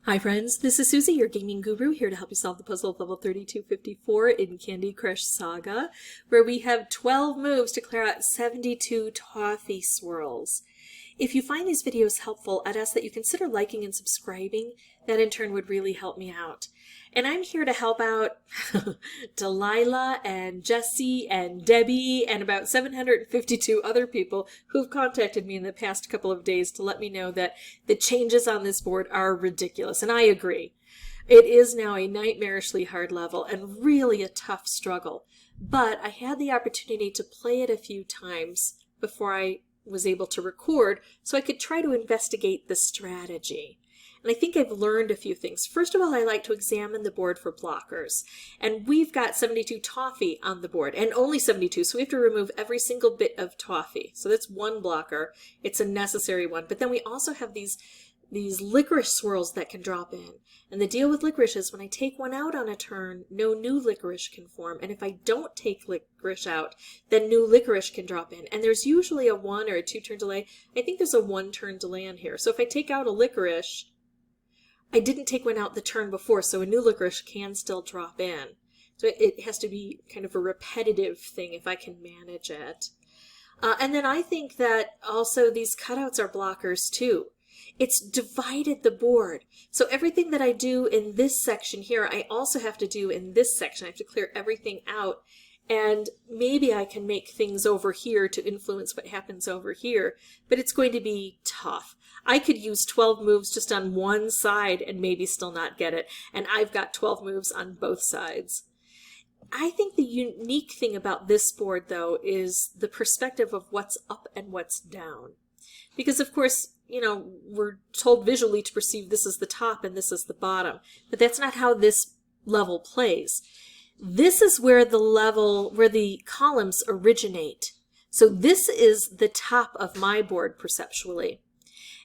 Hi friends, this is Suzy, your gaming guru, here to help you solve the puzzle of level 3254 in Candy Crush Saga, where we have 12 moves to clear out 72 toffee swirls. If you find these videos helpful, I'd ask that you consider liking and subscribing. That in turn would really help me out. And I'm here to help out Delilah and Jessie and Debbie and about 752 other people who've contacted me in the past couple of days to let me know that the changes on this board are ridiculous. And I agree. It is now a nightmarishly hard level and really a tough struggle. But I had the opportunity to play it a few times before I was able to record so I could try to investigate the strategy. And I think I've learned a few things. First of all, I like to examine the board for blockers. And we've got 72 toffee on the board, and only 72, so we have to remove every single bit of toffee. So that's one blocker. It's a necessary one. But then we also have these licorice swirls that can drop in. And the deal with licorice is when I take one out on a turn, no new licorice can form. And if I don't take licorice out, then new licorice can drop in. And there's usually a 1 or a 2 turn delay. I think there's a 1 turn delay on here. So if I take out a licorice, I didn't take one out the turn before, so a new licorice can still drop in. So it has to be kind of a repetitive thing if I can manage it. And then I think that also these cutouts are blockers too. It's divided the board. So everything that I do in this section here, I also have to do in this section. I have to clear everything out. And maybe I can make things over here to influence what happens over here, but it's going to be tough. I could use 12 moves just on one side and maybe still not get it, and I've got 12 moves on both sides. I think the unique thing about this board, though, is the perspective of what's up and what's down. Because, of course, you know, we're told visually to perceive this is the top and this is the bottom, but that's not how this level plays. This is where the columns originate. So this is the top of my board perceptually.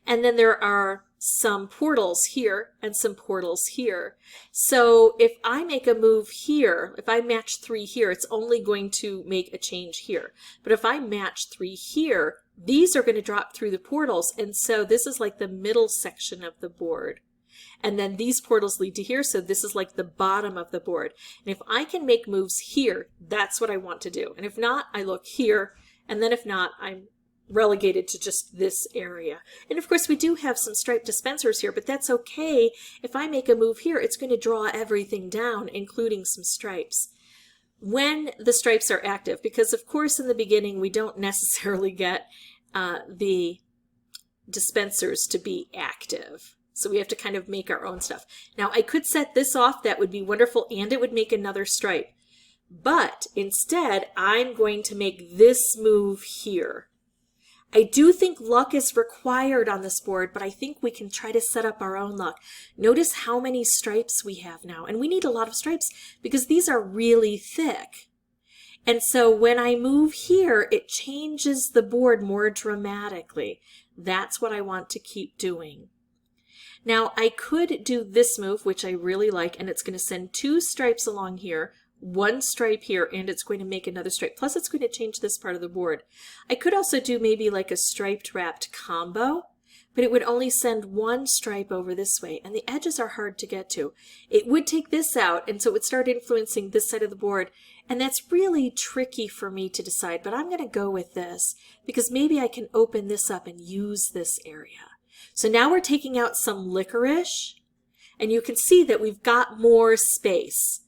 And then there are some portals here and some portals here. So if I make a move here, if I match 3 here, it's only going to make a change here. But if I match 3 here, these are going to drop through the portals. And so this is like the middle section of the board. And then these portals lead to here, so this is like the bottom of the board. And if I can make moves here, that's what I want to do. And if not, I look here, and then if not, I'm relegated to just this area. And of course, we do have some striped dispensers here, but that's okay. If I make a move here, it's going to draw everything down, including some stripes. When the stripes are active, because of course in the beginning we don't necessarily get the dispensers to be active. So we have to kind of make our own stuff. Now I could set this off, that would be wonderful, and it would make another stripe. But instead, I'm going to make this move here. I do think luck is required on this board, but I think we can try to set up our own luck. Notice how many stripes we have now, and we need a lot of stripes because these are really thick. And so when I move here, it changes the board more dramatically. That's what I want to keep doing. Now, I could do this move, which I really like, and it's going to send 2 stripes along here, 1 stripe here, and it's going to make another stripe. Plus, it's going to change this part of the board. I could also do maybe like a striped wrapped combo, but it would only send 1 stripe over this way, and the edges are hard to get to. It would take this out, and so it would start influencing this side of the board, and that's really tricky for me to decide, but I'm going to go with this, because maybe I can open this up and use this area. So now we're taking out some licorice, and you can see that we've got more space.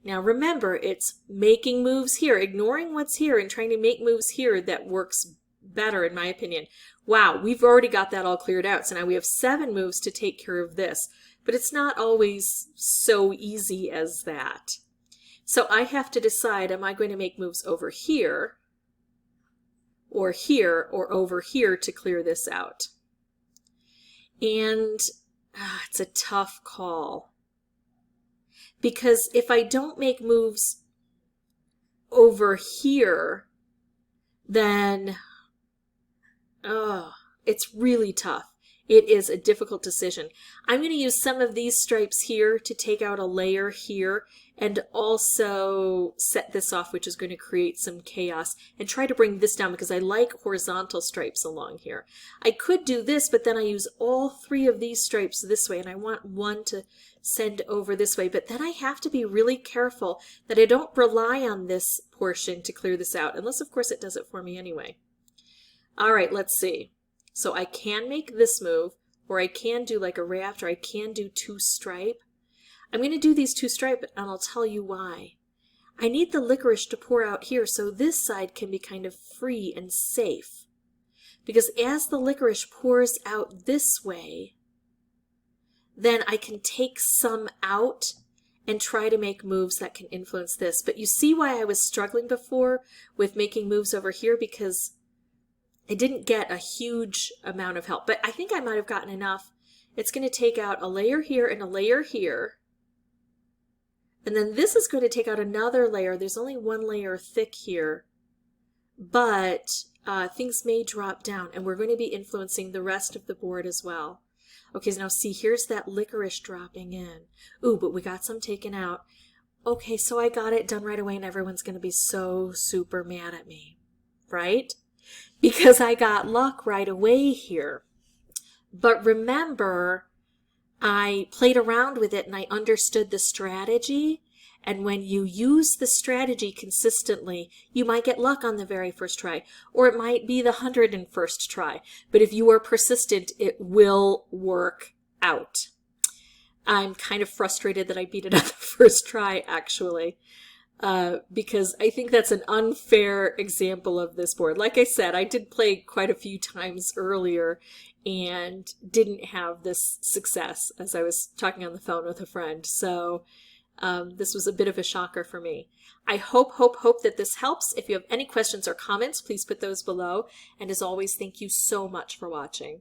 Now remember, it's making moves here, ignoring what's here and trying to make moves here that works better in my opinion. Wow, we've already got that all cleared out. So now we have 7 moves to take care of this, but it's not always so easy as that. So I have to decide, am I going to make moves over here, or over here to clear this out? And it's a tough call. Because if I don't make moves over here, then it's really tough. It is a difficult decision. I'm going to use some of these stripes here to take out a layer here and also set this off, which is going to create some chaos, and try to bring this down because I like horizontal stripes along here. I could do this, but then I use all 3 of these stripes this way, and I want one to send over this way. But then I have to be really careful that I don't rely on this portion to clear this out, unless of course it does it for me anyway. All right, let's see. So I can make this move, or I can do like a raft, or I can do 2 stripe. I'm going to do these 2 stripe, and I'll tell you why. I need the licorice to pour out here so this side can be kind of free and safe. Because as the licorice pours out this way, then I can take some out and try to make moves that can influence this. But you see why I was struggling before with making moves over here, because I didn't get a huge amount of help. But I think I might have gotten enough. It's going to take out a layer here and a layer here. And then this is going to take out another layer. There's only 1 layer thick here. But things may drop down, and we're going to be influencing the rest of the board as well. Okay, so now see, here's that licorice dropping in. Ooh, but we got some taken out. Okay, so I got it done right away, and everyone's going to be so super mad at me, right? Because I got luck right away here. But remember, I played around with it and I understood the strategy. And when you use the strategy consistently, you might get luck on the very first try, or it might be the 101st try. But if you are persistent, it will work out. I'm kind of frustrated that I beat it on the first try, actually, because I think that's an unfair example of this board. Like I said, I did play quite a few times earlier and didn't have this success as I was talking on the phone with a friend. So this was a bit of a shocker for me. I hope that this helps. If you have any questions or comments, please put those below. And as always, thank you so much for watching.